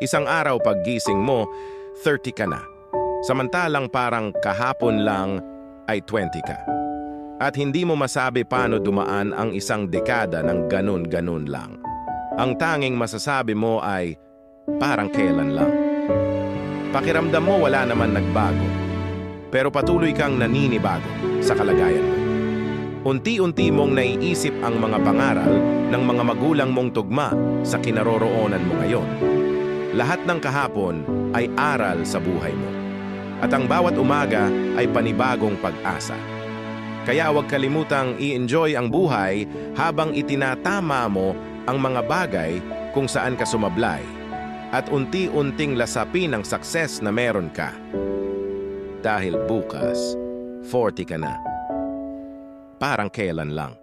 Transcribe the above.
Isang araw paggising mo, 30 ka na. Samantalang parang kahapon lang ay 20 ka. At hindi mo masabi paano dumaan ang isang dekada ng ganun-ganun lang. Ang tanging masasabi mo ay parang kailan lang. Pakiramdam mo wala naman nagbago. Pero patuloy kang naninibago sa kalagayan mo. Unti-unti mong naiisip ang mga pangaral ng mga magulang mong tugma sa kinaroroonan mo ngayon. Lahat ng kahapon ay aral sa buhay mo. At ang bawat umaga ay panibagong pag-asa. Kaya huwag kalimutang i-enjoy ang buhay habang itinatama mo ang mga bagay kung saan ka sumablay at unti-unting lasapin ang success na meron ka. Dahil bukas, 40 ka na. Parang kailan lang.